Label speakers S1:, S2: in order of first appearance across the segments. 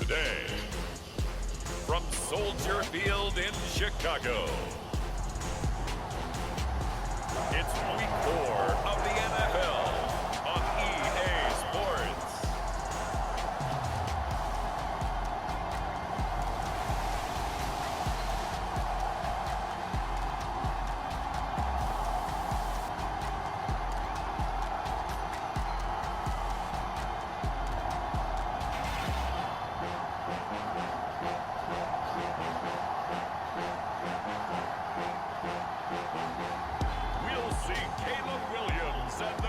S1: today, from Soldier Field in Chicago, it's Week 4 of the NFL on EA Sports.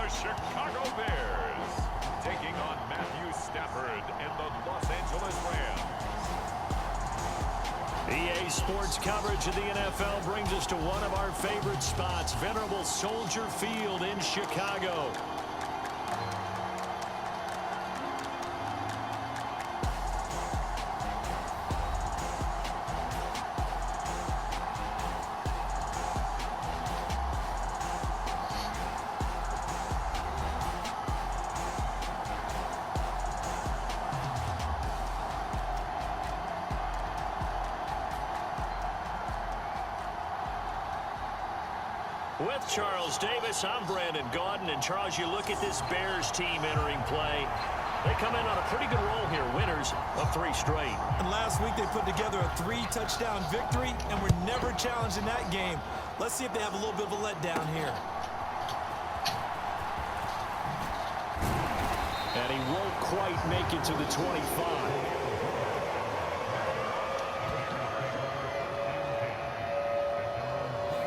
S1: Chicago Bears taking on Matthew Stafford and the Los Angeles Rams.
S2: EA Sports coverage of the NFL brings us to one of our favorite spots, venerable Soldier Field in Chicago. With Charles Davis, I'm Brandon Gaudin. And Charles, you look at this Bears team entering play. They come in on a pretty good roll here, winners of 3 straight.
S3: And last week they put together a 3-touchdown victory and were never challenged in that game. Let's see if they have a little bit of a letdown here.
S2: And he won't quite make it to the 25.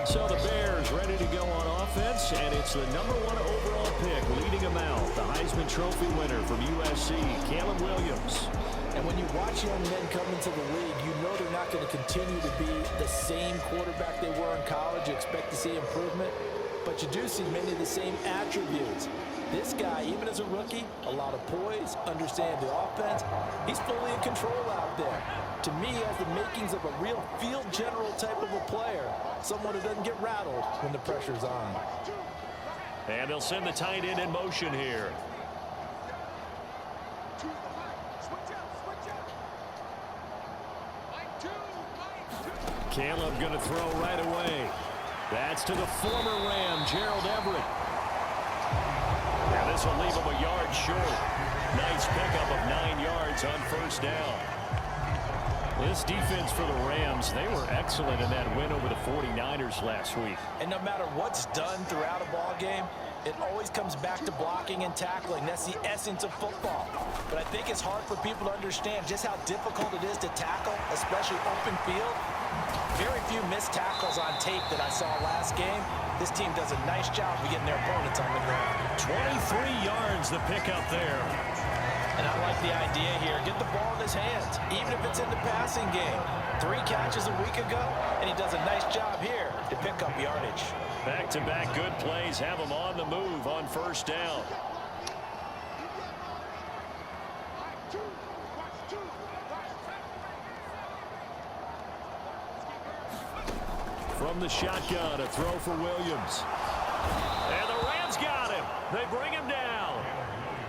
S2: So the Bears ready to go on offense, and it's the #1 overall pick leading them out, the Heisman Trophy winner from USC, Caleb Williams.
S4: And when you watch young men come into the league, you know they're not going to continue to be the same quarterback they were in college. You expect to see improvement, but you do see many of the same attributes. This guy, even as a rookie, a lot of poise, understands the offense. He's fully in control out there. To me, he has the makings of a real field general type of a player, someone who doesn't get rattled when the pressure's on.
S2: And they'll send the tight end in motion here. Caleb going to throw right away. That's to the former Ram, Gerald Everett. And this will leave him a yard short. Nice pickup of 9 yards on first down. This defense for the Rams, they were excellent in that win over the 49ers last week.
S4: And no matter what's done throughout a ball game, it always comes back to blocking and tackling. That's the essence of football. But I think it's hard for people to understand just how difficult it is to tackle, especially open field. Very few missed tackles on tape that I saw last game. This team does a nice job of getting their opponents on the ground.
S2: 23 yards the pickup there.
S4: And I like the idea here. Get the ball in his hands, even if it's in the passing game. 3 catches a week ago, and he does a nice job here to pick up yardage.
S2: Back-to-back good plays have him on the move on first down. From the shotgun, a throw for Williams. And the Rams got him. They bring him down.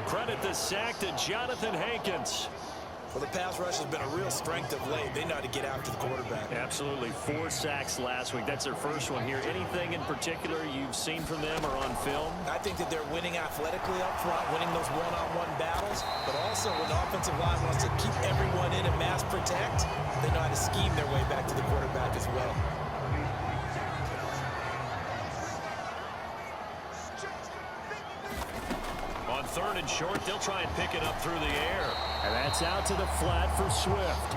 S2: Credit the sack to Jonathan Hankins.
S4: Well, the pass rush has been a real strength of late. They know how to get after the quarterback.
S2: Absolutely. 4 sacks last week. That's their first one here. Anything in particular you've seen from them or on film?
S4: I think that they're winning athletically up front, winning those one-on-one battles, but also when the offensive line wants to keep everyone in and mass protect, they know how to scheme their way back to the quarterback as well.
S2: On 3rd and short, they'll try and pick it up through the air. And that's out to the flat for Swift.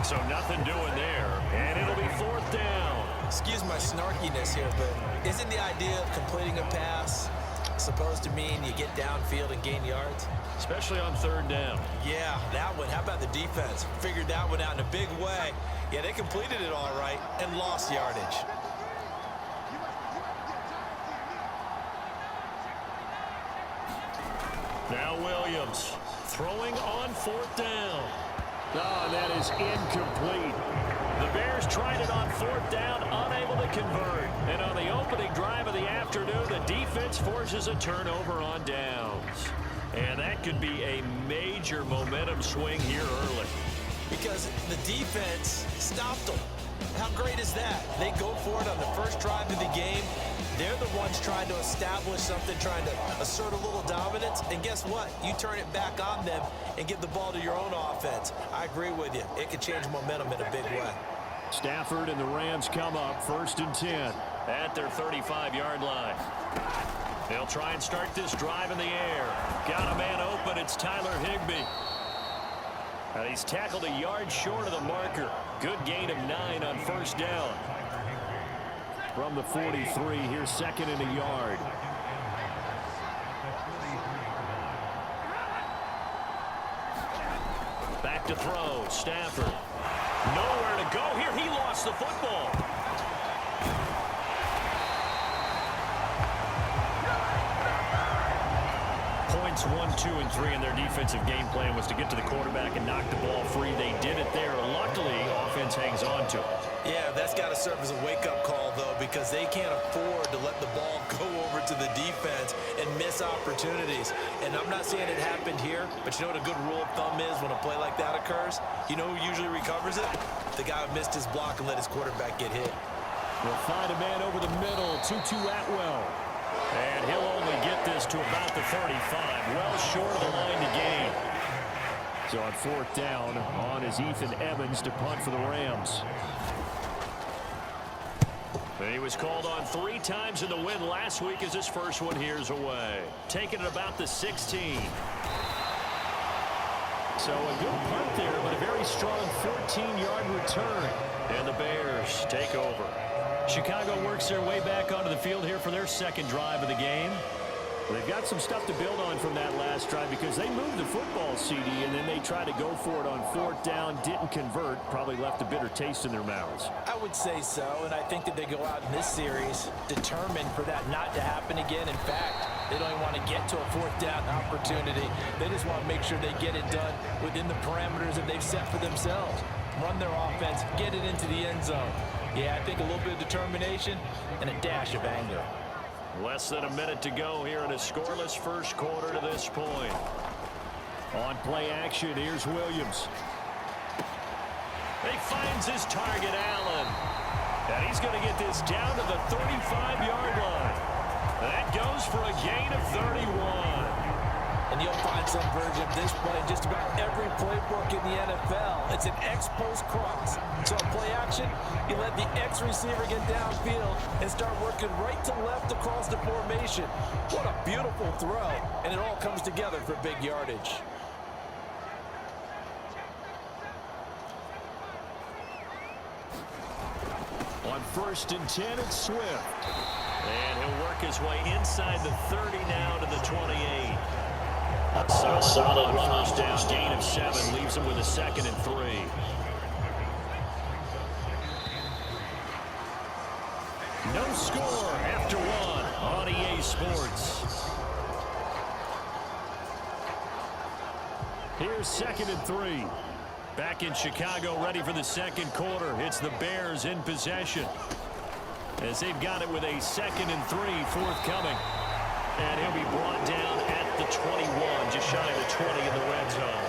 S2: So nothing doing there. And it'll be 4th down.
S4: Excuse my snarkiness here, but isn't the idea of completing a pass supposed to mean you get downfield and gain yards?
S2: Especially on 3rd down.
S4: Yeah, that one. How about the defense? Figured that one out in a big way. Yeah, they completed it all right and lost yardage.
S2: Now Williams throwing on 4th down. Oh, that is incomplete. The Bears tried it on 4th down, unable to convert. And on the opening drive of the afternoon, the defense forces a turnover on downs. And that could be a major momentum swing here early.
S3: Because the defense stopped them. How great is that? They go for it on the first drive of the game. They're the ones trying to establish something, trying to assert a little dominance. And guess what? You turn it back on them and give the ball to your own offense. I agree with you. It can change momentum in a big way.
S2: Stafford and the Rams come up 1st and 10 at their 35-yard line. They'll try and start this drive in the air. Got a man open. It's Tyler Higbee. And he's tackled a yard short of the marker. Good gain of 9 on 1st down. From the 43, here's 2nd and a yard. Back to throw. Stafford. Nowhere to go here. He lost the football. Points 1, 2, and 3 in their defensive game plan was to get to the quarterback and knock the ball free. They did it there. Luckily, offense hangs on to it.
S3: Yeah, that's got to serve as a wake-up call, though, because they can't afford to let the ball go over to the defense and miss opportunities. And I'm not saying it happened here, but you know what a good rule of thumb is when a play like that occurs? You know who usually recovers it? The guy who missed his block and let his quarterback get hit.
S2: We'll find a man over the middle, Tutu Atwell. And he'll only get this to about the 35, well short of the line to gain. So on 4th down, on is Ethan Evans to punt for the Rams. He was called on 3 times in the win last week as his first one here's away. Taking it about the 16. So a good punt there, but a very strong 14-yard return. And the Bears take over. Chicago works their way back onto the field here for their 2nd drive of the game. They've got some stuff to build on from that last drive because they moved the football, CD, and then they tried to go for it on 4th down, didn't convert, probably left a bitter taste in their mouths.
S4: I would say so, and I think that they go out in this series determined for that not to happen again. In fact, they don't even want to get to a 4th down opportunity. They just want to make sure they get it done within the parameters that they've set for themselves. Run their offense, get it into the end zone. Yeah, I think a little bit of determination and a dash of anger.
S2: Less than a minute to go here in a scoreless first quarter to this point. On play action, here's Williams. He finds his target, Allen. And he's going to get this down to the 35-yard line. That goes for a gain of 31.
S4: And you'll find some version of this play in just about every playbook in the NFL. It's an X-post cross. So in play action, you let the X receiver get downfield and start working right to left across the formation. What a beautiful throw. And it all comes together for big yardage.
S2: On 1st and 10, it's Swift. And he'll work his way inside the 30 now to the 28. Solid on 1st down, gain of 7, leaves him with a 2nd and 3. No score after 1 on EA Sports. Here's 2nd and 3. Back in Chicago, ready for the 2nd quarter. It's the Bears in possession, as they've got it with a 2nd and 3 forthcoming. And he'll be brought down at the 21, just shy of the 20 in the red zone.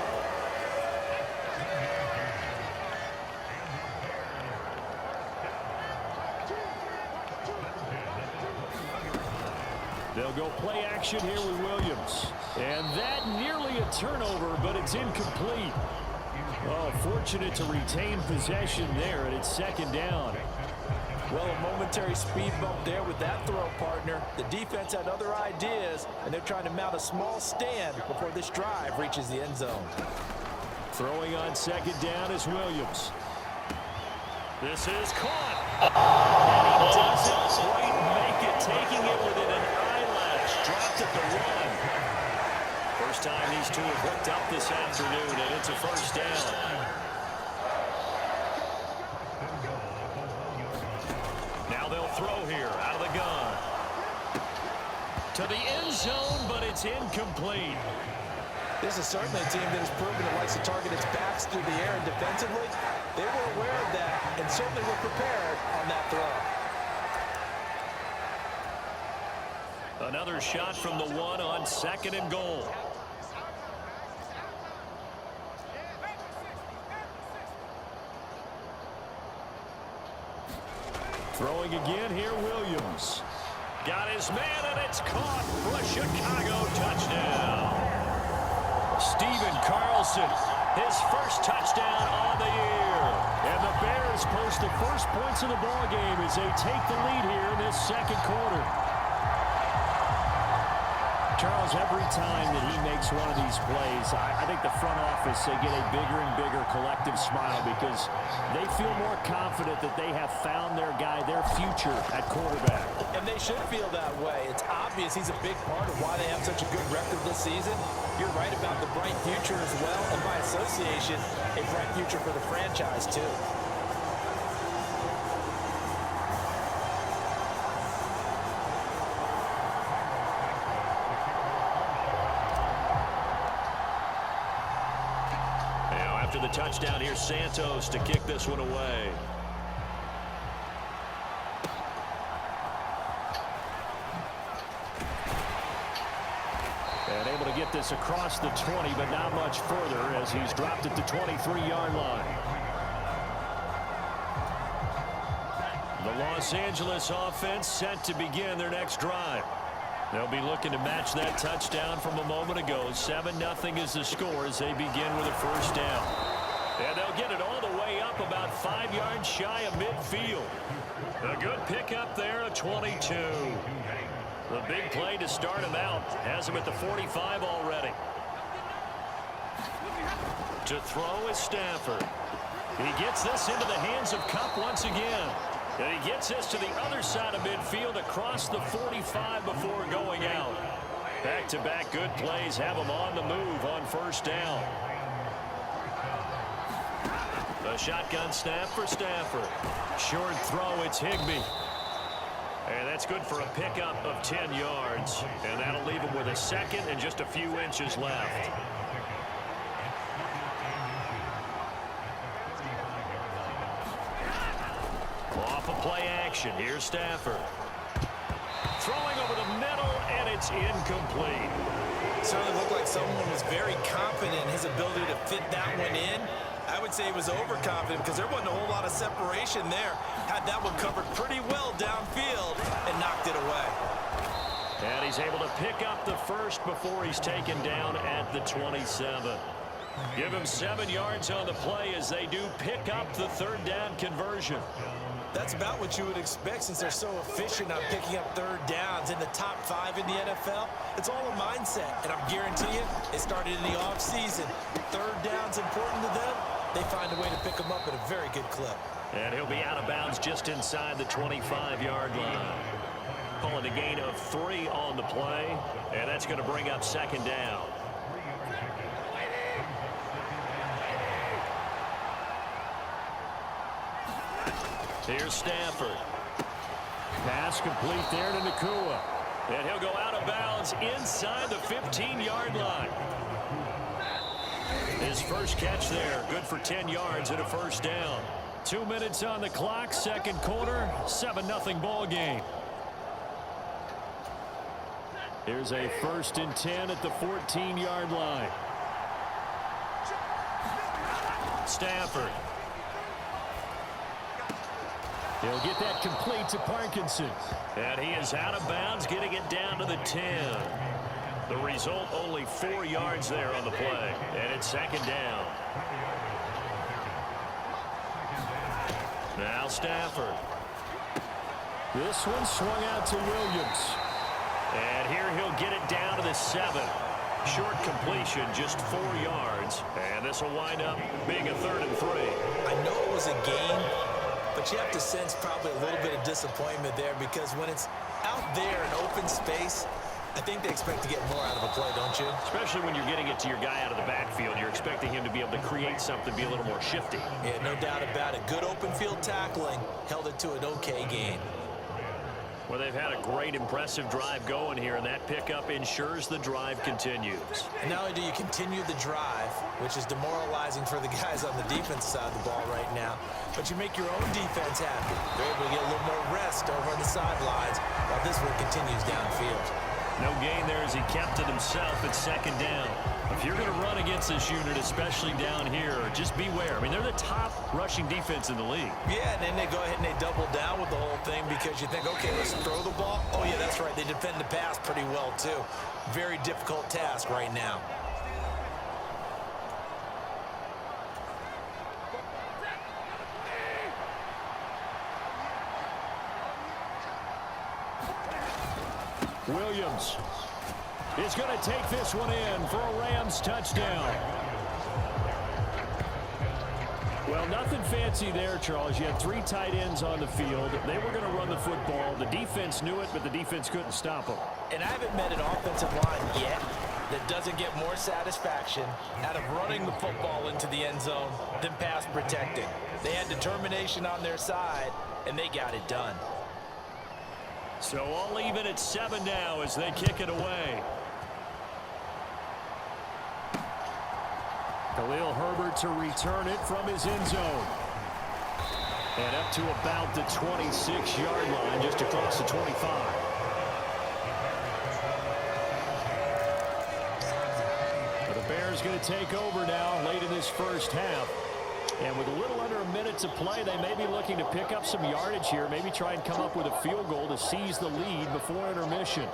S2: They'll go play action here with Williams. And that nearly a turnover, but it's incomplete. Oh, fortunate to retain possession there, and it's 2nd down.
S4: Well, a momentary speed bump there with that throw, partner. The defense had other ideas, and they're trying to mount a small stand before this drive reaches the end zone.
S2: Throwing on 2nd down is Williams. This is caught. And he doesn't quite make it, taking it within an eyelash. Dropped at the 1. First time these two have hooked up this afternoon, and it's a 1st down. Throw here out of the gun to the end zone, but it's incomplete.
S4: This is certainly a team that has proven it likes to target its backs through the air, and defensively, they were aware of that and certainly were prepared on that throw.
S2: Another shot from the 1 on 2nd and goal. Throwing again here, Williams. Got his man, and it's caught for a Chicago touchdown. Steven Carlson, his first touchdown on the year. And the Bears post the first points of the ball game as they take the lead here in this second quarter. Charles, every time that he makes one of these plays, I think the front office, they get a bigger and bigger collective smile because they feel more confident that they have found their guy, their future at quarterback.
S4: And they should feel that way. It's obvious he's a big part of why they have such a good record this season. You're right about the bright future as well, and by association, a bright future for the franchise too.
S2: After the touchdown, here's Santos to kick this one away. And able to get this across the 20, but not much further as he's dropped at the 23-yard line. The Los Angeles offense set to begin their next drive. They'll be looking to match that touchdown from a moment ago. 7-0 is the score as they begin with a first down. And they'll get it all the way up about 5 yards shy of midfield. A good pickup there, a 22. The big play to start him out has him at the 45 already. To throw is Stafford. He gets this into the hands of Kupp once again. And he gets this to the other side of midfield across the 45 before going out. Back-to-back good plays have him on the move on first down. A shotgun snap for Stafford. Short throw, it's Higbee. And that's good for a pickup of 10 yards. And that'll leave him with a second and just a few inches left. Off a play action. Here's Stafford. Throwing over the middle, and it's incomplete.
S3: Certainly looked like someone was very confident in his ability to fit that one in. I would say he was overconfident because there wasn't a whole lot of separation there. Had that one covered pretty well downfield and knocked it away.
S2: And he's able to pick up the first before he's taken down at the 27. Give him 7 yards on the play as they do pick up the third down conversion.
S3: That's about what you would expect since they're so efficient on picking up third downs in the top 5 in the NFL. It's all a mindset, and I'm guaranteeing you, it started in the offseason. Third down's important to them. They find a way to pick them up at a very good clip.
S2: And he'll be out of bounds just inside the 25-yard line. Calling a gain of 3 on the play, and that's going to bring up second down. Here's Stafford. Pass complete there to Nakua. And he'll go out of bounds inside the 15-yard line. His first catch there, good for 10 yards and a first down. 2 minutes on the clock, second quarter, 7-0 ball game. Here's a 1st and 10 at the 14-yard line. Stafford. He'll get that complete to Parkinson. And he is out of bounds, getting it down to the 10. The result, only 4 yards there on the play. And it's second down. Now Stafford. This one swung out to Williams. And here he'll get it down to the 7. Short completion, just 4 yards. And this will wind up being a 3rd and 3.
S3: I know it was a gain, but you have to sense probably a little bit of disappointment there because when it's out there in open space, I think they expect to get more out of a play, don't you?
S2: Especially when you're getting it to your guy out of the backfield. You're expecting him to be able to create something, be a little more shifty.
S3: Yeah, no doubt about it. Good open field tackling held it to an okay gain.
S2: Well, they've had a great, impressive drive going here, and that pickup ensures the drive continues.
S3: And not only do you continue the drive, which is demoralizing for the guys on the defense side of the ball right now, but you make your own defense happy. They're able to get a little more rest over on the sidelines while this one continues downfield.
S2: No gain there as he kept it himself at second down. If you're going to run against this unit, especially down here, just beware. I mean, they're the top rushing defense in the league.
S3: Yeah, and then they go ahead and they double down with the whole thing because you think, okay, let's throw the ball. Oh, yeah, that's right. They defend the pass pretty well, too. Very difficult task right now.
S2: Williams is going to take this one in for a Rams touchdown. Well, nothing fancy there, Charles. You had 3 tight ends on the field. They were going to run the football. The defense knew it, but the defense couldn't stop them.
S3: And I haven't met an offensive line yet that doesn't get more satisfaction out of running the football into the end zone than pass protecting. They had determination on their side, and they got it done.
S2: So all even at 7 now as they kick it away. Khalil Herbert to return it from his end zone. And up to about the 26-yard line, just across the 25. But the Bears going to take over now late in this first half. And with a little under a minute to play, they may be looking to pick up some yardage here, maybe try and come up with a field goal to seize the lead before intermission.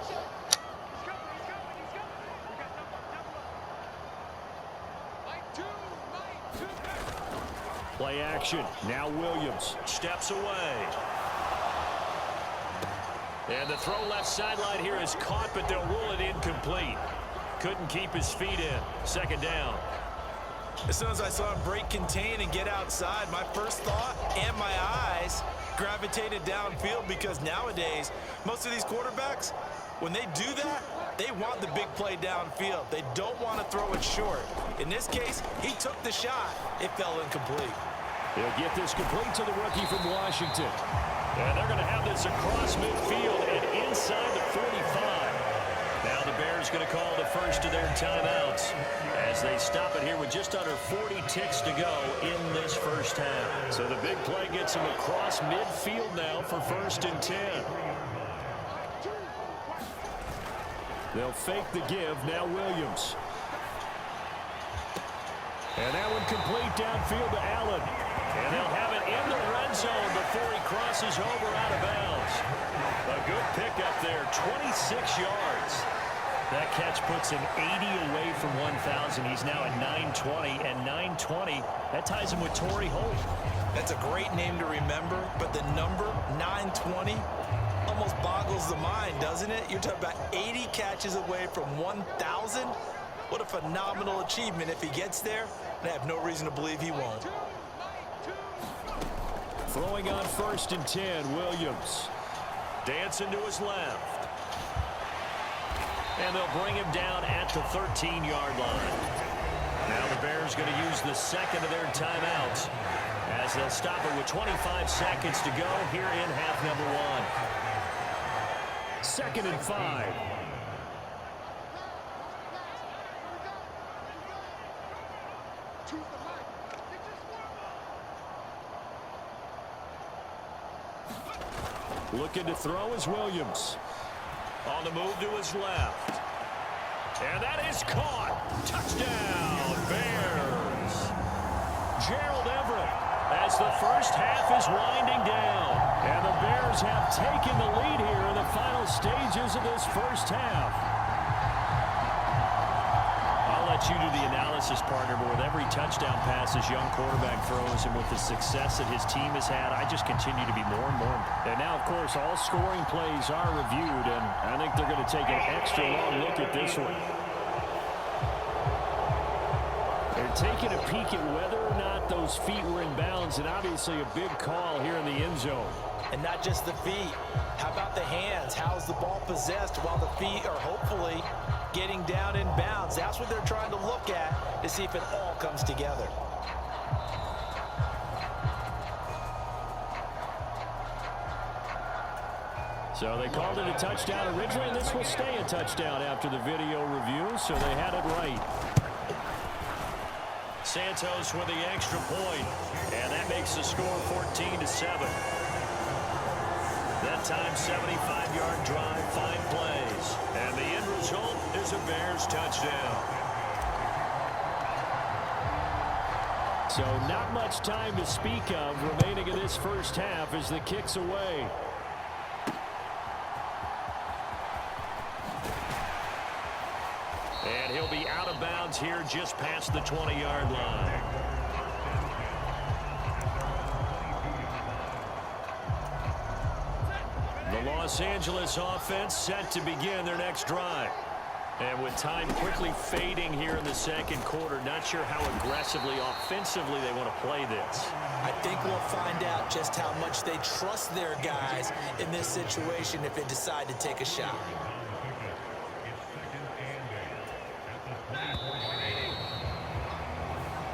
S2: Play action. Now Williams steps away. And the throw left sideline here is caught, but they'll rule it incomplete. Couldn't keep his feet in. Second down.
S3: As soon as I saw him break contain and get outside, my first thought and my eyes gravitated downfield because nowadays, most of these quarterbacks, when they do that, they want the big play downfield. They don't want to throw it short. In this case, he took the shot. It fell incomplete.
S2: They'll get this complete to the rookie from Washington. And they're going to have this across midfield and inside the 45. Now the Bears going to call the first of their timeouts as they stop it here with just under 40 ticks to go in this first half. So the big play gets them across midfield now for 1st and 10. They'll fake the give. Now Williams. And that one complete downfield to Allen. And they'll have it in the red zone before he crosses over out of bounds. A good pickup there, 26 yards. That catch puts him 80 away from 1,000. He's now at 920, and 920, that ties him with Torrey Holt.
S3: That's a great name to remember, but the number 920 almost boggles the mind, doesn't it? You're talking about 80 catches away from 1,000. What a phenomenal achievement if he gets there, and I have no reason to believe he won't.
S2: Throwing on 1st and 10, Williams. Dancing to his left. And they'll bring him down at the 13-yard line. Now the Bears going to use the second of their timeouts as they'll stop it with 25 seconds to go here in half number 1. 2nd and 5. Looking to throw is Williams. On the move to his left. And that is caught. Touchdown, Bears. Gerald Everett as the first half is winding down. And the Bears have taken the lead here in the final stages of this first half. I'll let you do the analysis, partner, but with every touchdown pass this young quarterback throws and with the success that his team has had, I just continue to be more and more. And now, of course, all scoring plays are reviewed, and I think they're going to take an extra long look at this one. They're taking a peek at whether or not those feet were in bounds, and obviously a big call here in the end zone.
S3: And not just the feet. How about the hands? How's the ball possessed while the feet are hopefully getting down in bounds? That's what they're trying to look at to see if it all comes together.
S2: So they called it a touchdown originally, and this will stay a touchdown after the video review, so they had it right. Santos with the extra point, and that makes the score 14-7. That time, 75-yard drive, 5 plays. And the first touchdown.
S5: So not much time to speak of remaining in this first half as the kick's away.
S2: And he'll be out of bounds here just past the 20-yard line. The Los Angeles offense set to begin their next drive. And with time quickly fading here in the second quarter, not sure how aggressively, offensively they want to play this.
S3: I think we'll find out just how much they trust their guys in this situation if they decide to take a shot.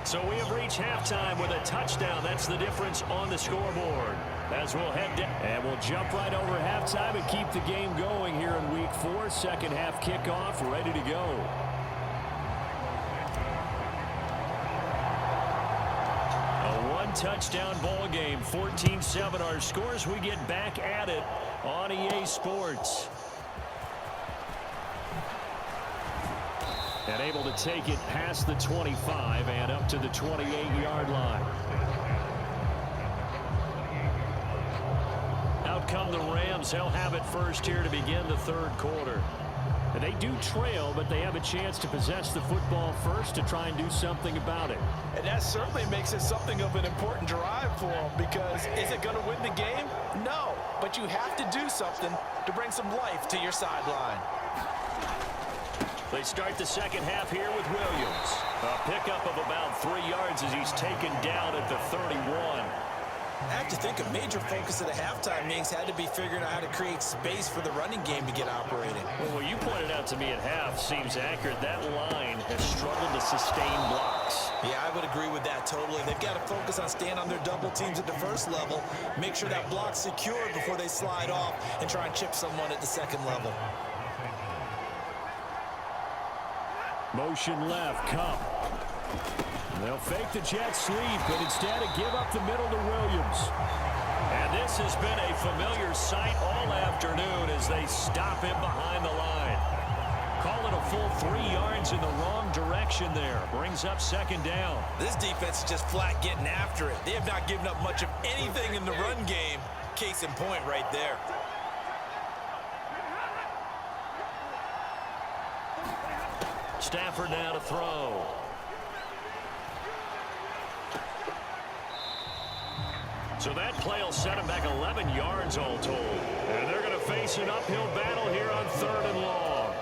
S2: So we have reached halftime with a touchdown. That's the difference on the scoreboard. As we'll head down.
S5: And we'll jump right over halftime and keep the game going here in week 4. Second half kickoff ready to go. A one-touchdown ball game. 14-7 our scores. We get back at it on EA Sports. And able to take it past the 25 and up to the 28-yard line. Out come the Rams. They'll have it first here to begin the third quarter. And they do trail, but they have a chance to possess the football first to try and do something about it.
S4: And that certainly makes it something of an important drive for them, because is it going to win the game? No, but you have to do something to bring some life to your sideline.
S2: They start the second half here with Williams. A pickup of about 3 yards as he's taken down at the 31.
S3: I have to think a major focus of the halftime meetings had to be figuring out how to create space for the running game to get operating.
S2: Well, what you pointed out to me at half seems accurate. That line has struggled to sustain blocks.
S3: Yeah, I would agree with that totally. They've got to focus on staying on their double teams at the first level, make sure that block's secured before they slide off and try and chip someone at the second level.
S5: Motion left, Cup. They'll fake the jet sweep, but instead give up the middle to Williams.
S2: And this has been a familiar sight all afternoon as they stop him behind the line. Call it a full 3 yards in the wrong direction there. Brings up second down.
S3: This defense is just flat getting after it. They have not given up much of anything in the run game. Case in point right there.
S2: Stafford now to throw. So that play will set him back 11 yards all told. And they're going to face an uphill battle here on 3rd and long.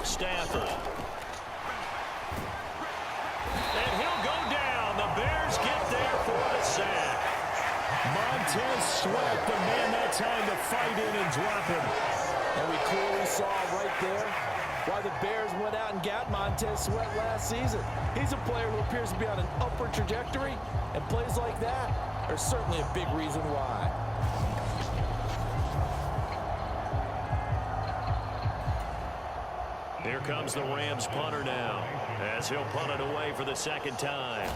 S2: Stafford. And he'll go down. The Bears get there for the sack.
S5: Montez Sweat, the man that time to fight in and drop him.
S4: And we clearly saw right there why the Bears went out and got Montez Sweat last season. He's a player who appears to be on an upward trajectory, and plays like that are certainly a big reason why.
S2: Here comes the Rams punter now, as he'll punt it away for the second time.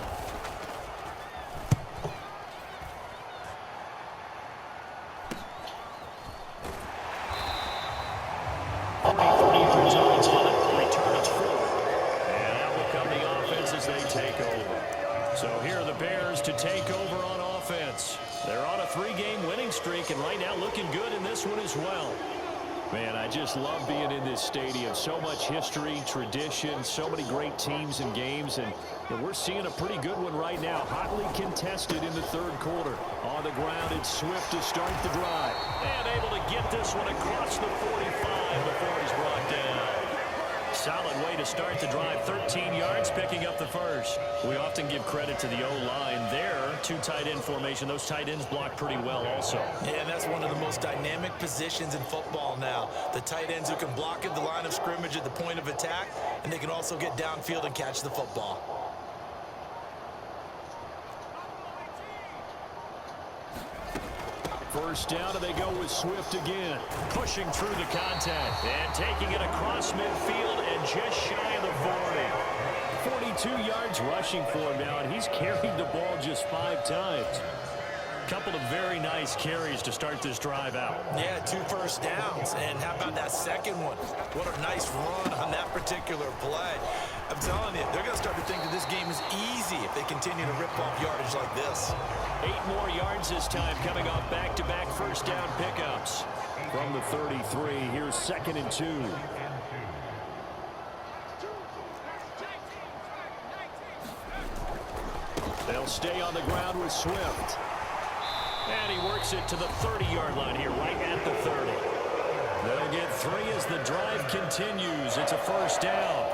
S2: Returns forward. And out will come the offense as they take over. So here are the Bears to take over on offense. They're on a 3-game winning streak, and right now looking good in this one as well.
S5: Man, I just love being in this stadium. So much history, tradition, so many great teams and games, and we're seeing a pretty good one right now. Hotly contested in the third quarter. On the ground, it's Swift to start the drive.
S2: And able to get this one across the 45 before he's brought down. Solid way to start the drive. 13 yards, picking up the first. We often give credit to the O-line there. 2 tight end formation. Those tight ends block pretty well also.
S3: Yeah, and that's one of the most dynamic positions in football now. The tight ends who can block at the line of scrimmage at the point of attack, and they can also get downfield and catch the football.
S5: First down, and they go with Swift again.
S2: Pushing through the contact and taking it across midfield and just shy of the 40.
S5: 42 yards rushing for him now, and he's carried the ball just 5 times.
S2: Couple of very nice carries to start this drive out.
S3: Yeah, 2 first downs. And how about that second one? What a nice run on that particular play. I'm telling you, they're going to start to think that this game is easy if they continue to rip off yardage like this.
S2: 8 more yards this time coming off back-to-back first down pickups.
S5: From the 33, here's 2nd and 2. They'll stay on the ground with Swift.
S2: And he works it to the 30-yard line here, right at the 30. They'll get 3 as the drive continues. It's a first down.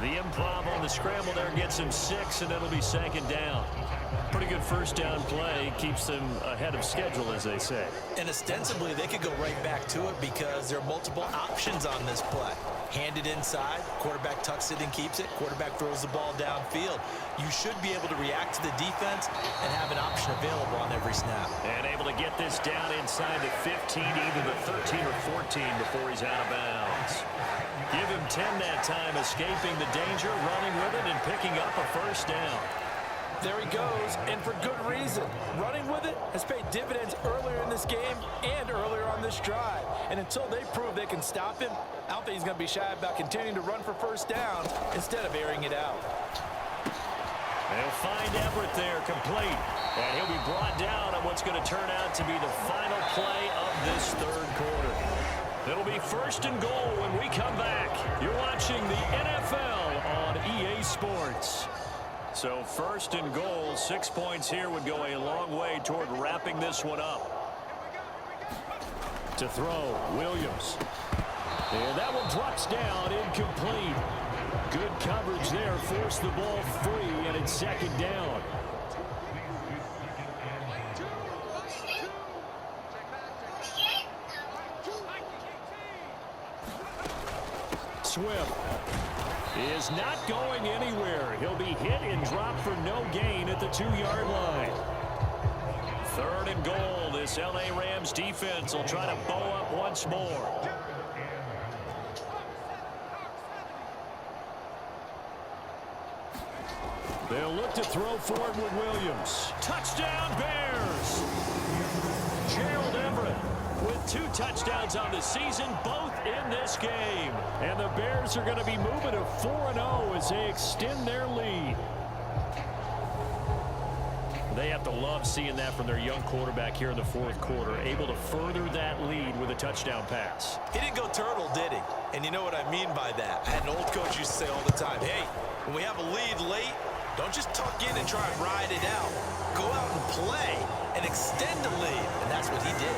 S2: The improv on the scramble there gets him 6, and it'll be 2nd down. Pretty good first down play. Keeps them ahead of schedule, as they say.
S3: And ostensibly, they could go right back to it because there are multiple options on this play. Hand it inside, quarterback tucks it and keeps it, quarterback throws the ball downfield. You should be able to react to the defense and have an option available on every snap.
S2: And able to get this down inside the 15, either the 13 or 14 before he's out of bounds. Give him 10 that time, escaping the danger, running with it, and picking up a first down.
S4: There he goes, and for good reason. Running with it has paid dividends earlier in this game and earlier on this drive. And until they prove they can stop him, I don't think he's going to be shy about continuing to run for first downs instead of airing it out.
S2: They'll find Everett there, complete. And he'll be brought down on what's going to turn out to be the final play of this third quarter. It'll be 1st and goal when we come back. You're watching the NFL on EA Sports. So 1st and goal, 6 points here would go a long way toward wrapping this one up.
S5: To throw, Williams. And that one drops down, incomplete. Good coverage there, forced the ball free, and it's 2nd down. Swift is not going anywhere. He'll be hit and dropped for no gain at the 2-yard line.
S2: 3rd and goal. This LA Rams defense will try to bow up once more.
S5: They'll look to throw forward with Williams.
S2: Touchdown Bears! Gerald Everett with 2 touchdowns on the season, both in this game.
S5: And the Bears are going to be moving to 4-0 as they extend their lead.
S2: They have to love seeing that from their young quarterback here in the 4th quarter, able to further that lead with a touchdown pass.
S3: He didn't go turtle, did he? And you know what I mean by that. I had an old coach used to say all the time, hey, when we have a lead late, don't just tuck in and try and ride it out. Go out and play and extend the lead. And that's what he did.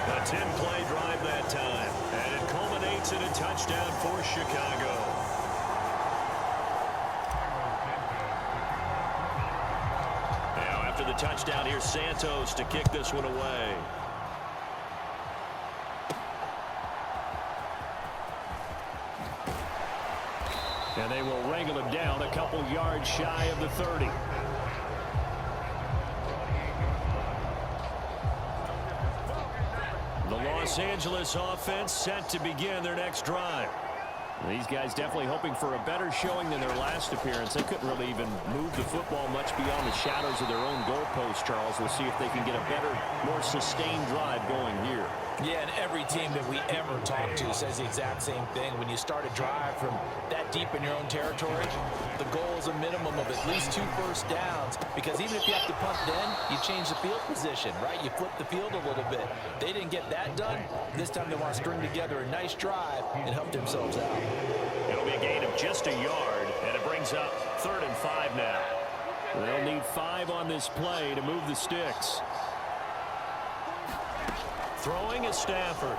S2: A 10-play drive that time. And it culminates in a touchdown for Chicago. Now after the touchdown, here's Santos to kick this one away.
S5: And they will wrangle him down a couple yards shy of the 30.
S2: The Los Angeles offense set to begin their next drive.
S5: These guys definitely hoping for a better showing than their last appearance. They couldn't really even move the football much beyond the shadows of their own goalpost, Charles. We'll see if they can get a better, more sustained drive going here.
S4: Yeah, and every team that we ever talk to says the exact same thing. When you start a drive from that deep in your own territory, the goal is a minimum of at least 2 first downs, because even if you have to punt then, you change the field position, right? You flip the field a little bit. They didn't get that done. This time they want to string together a nice drive and help themselves out.
S2: It'll be a gain of just a yard, and it brings up 3rd and 5 now.
S5: They'll need 5 on this play to move the sticks.
S2: Throwing is Stafford.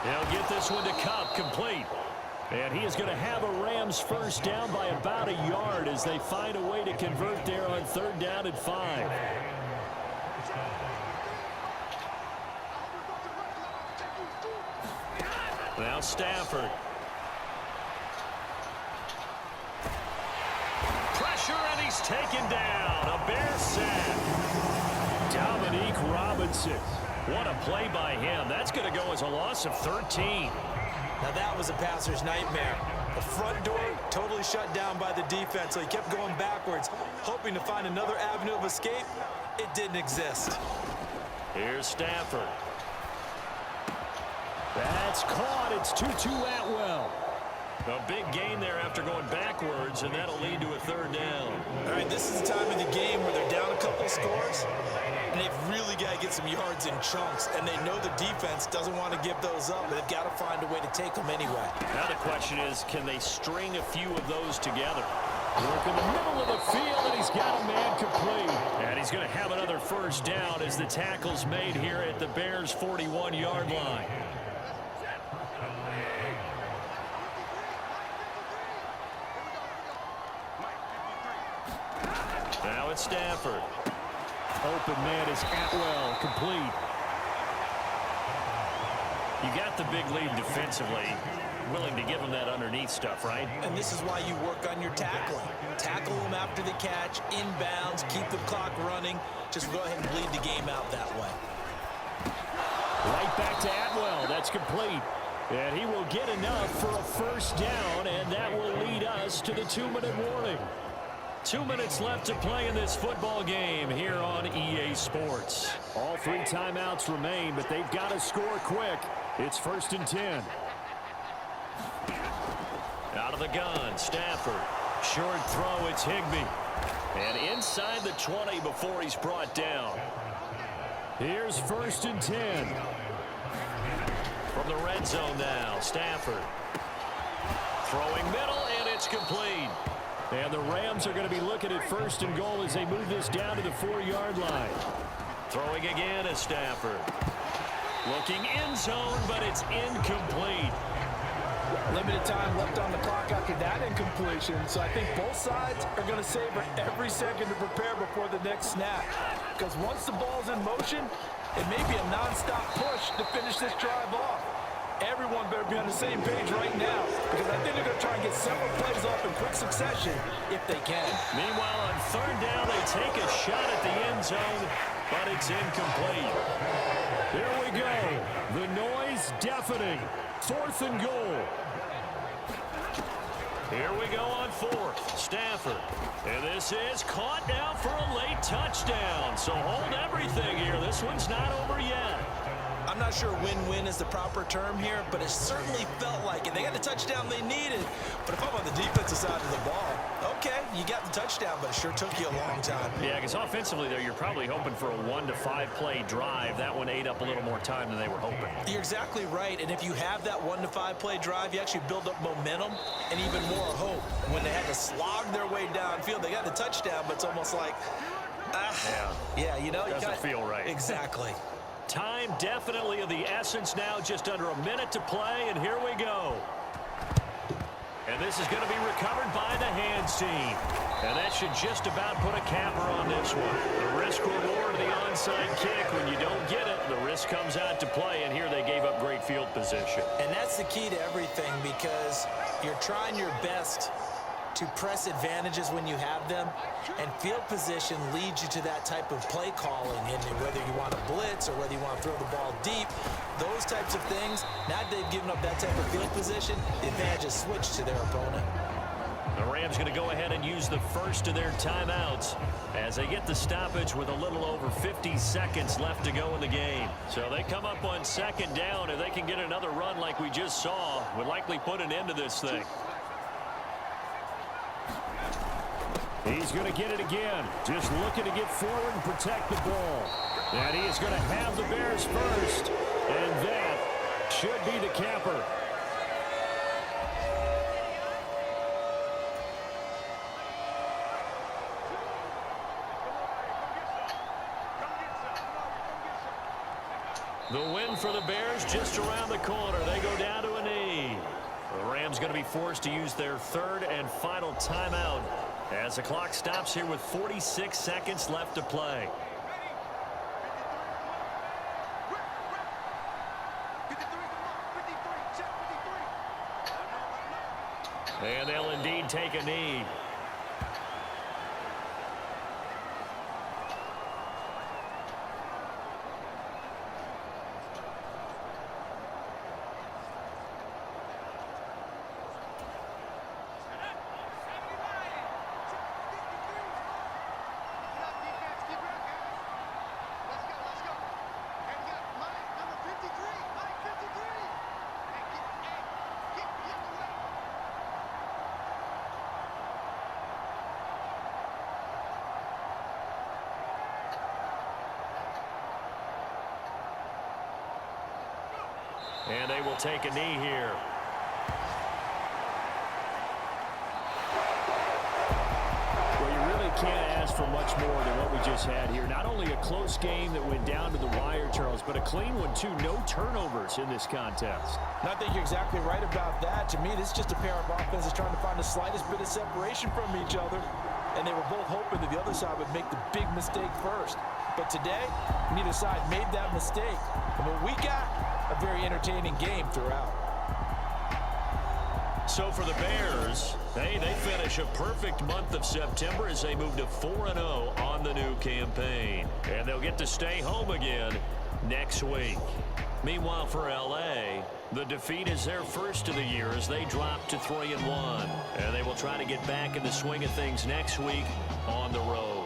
S2: He'll get this one to Cup, complete.
S5: And he is going to have a Rams first down by about a yard as they find a way to convert there on 3rd down and 5.
S2: Now Stafford. He's taken down. A Bear sack.
S5: Dominique Robinson.
S2: What a play by him. That's going to go as a loss of 13.
S3: Now that was a passer's nightmare. The front door totally shut down by the defense, so he kept going backwards, hoping to find another avenue of escape. It didn't exist.
S2: Here's Stafford.
S5: That's caught. It's 2-2 Atwell.
S2: A big gain there after going backwards, and that'll lead to a third down.
S3: All right, this is the time of the game where they're down a couple scores, and they've really got to get some yards in chunks, and they know the defense doesn't want to give those up, but they've got to find a way to take them anyway.
S2: Now the question is, can they string a few of those together?
S5: Work in the middle of the field, and he's got a man complete.
S2: And he's going to have another first down as the tackle's made here at the Bears' 41-yard line. Now it's Stafford.
S5: Open man is Atwell, complete.
S2: You got the big lead defensively. Willing to give him that underneath stuff, right?
S3: And this is why you work on your tackling. Tackle them after the catch, inbounds, keep the clock running. Just go ahead and bleed the game out that way.
S5: Right back to Atwell. That's complete. And he will get enough for a first down, and that will lead us to the 2-minute warning.
S2: 2 minutes left to play in this football game here on EA Sports.
S5: All 3 timeouts remain, but they've got to score quick. It's 1st and 10.
S2: Out of the gun, Stafford. Short throw, it's Higbee. And inside the 20 before he's brought down.
S5: Here's 1st and 10.
S2: From the red zone now, Stafford. Throwing middle, and it's complete.
S5: And the Rams are going to be looking at 1st and goal as they move this down to the 4-yard line.
S2: Throwing again is Stafford. Looking end zone, but it's incomplete.
S4: Limited time left on the clock after that incompletion, so I think both sides are going to savor every second to prepare before the next snap. Because once the ball's in motion, it may be a non-stop push to finish this drive off. Everyone better be on the same page right now, because I think they're going to try and get several plays off in quick succession if they can.
S2: Meanwhile, on third down, they take a shot at the end zone, but it's incomplete.
S5: Here we go. The noise deafening. 4th and goal.
S2: Here we go on 4th. Stafford. And this is caught now for a late touchdown. So hold everything here. This one's not over yet.
S3: I'm not sure win-win is the proper term here, but it certainly felt like it. They got the touchdown they needed. But if I'm on the defensive side of the ball, okay, you got the touchdown, but it sure took you a long time.
S2: Yeah, because offensively there, you're probably hoping for a 1 to 5 play drive. That one ate up a little more time than they were hoping.
S3: You're exactly right, and if you have that 1 to 5 play drive, you actually build up momentum and even more hope. When they had to slog their way downfield, they got the touchdown, but it's almost like, yeah, you know,
S2: doesn't feel right.
S3: Exactly.
S2: Time definitely of the essence now, just under a minute to play, and here we go. And this is going to be recovered by the hands team. And that should just about put a capper on this one. The risk reward of the onside kick. When you don't get it, the risk comes out to play, and here they gave up great field position.
S3: And that's the key to everything, because you're trying your best to press advantages when you have them, and field position leads you to that type of play calling, and whether you want to blitz or whether you want to throw the ball deep, those types of things. Now that they've given up that type of field position, the advantage is switched to their opponent.
S2: The Rams going to go ahead and use the first of their timeouts as they get the stoppage with a little over 50 seconds left to go in the game. So they come up on 2nd down, and they can get another run like we just saw. Would likely put an end to this thing.
S5: He's going to get it again. Just looking to get forward and protect the ball. And he is going to have the Bears first. And that should be the capper.
S2: The win for the Bears just around the corner. They go down to a knee. The Rams going to be forced to use their 3rd and final timeout as the clock stops here with 46 seconds left to play. And they'll indeed take a knee. they will take a knee here.
S5: Well, you really can't ask for much more than what we just had here. Not only a close game that went down to the wire, Charles, but a clean one, too. No turnovers in this contest.
S4: And I think you're exactly right about that. To me, this is just a pair of offenses trying to find the slightest bit of separation from each other. And they were both hoping that the other side would make the big mistake first. But today, neither side made that mistake. And what we got, a very entertaining game throughout.
S2: So for the Bears, hey, they finish a perfect month of September as they move to 4-0 on the new campaign. And they'll get to stay home again next week. Meanwhile, for L.A., the defeat is their first of the year as they drop to 3-1. And they will try to get back in the swing of things next week on the road.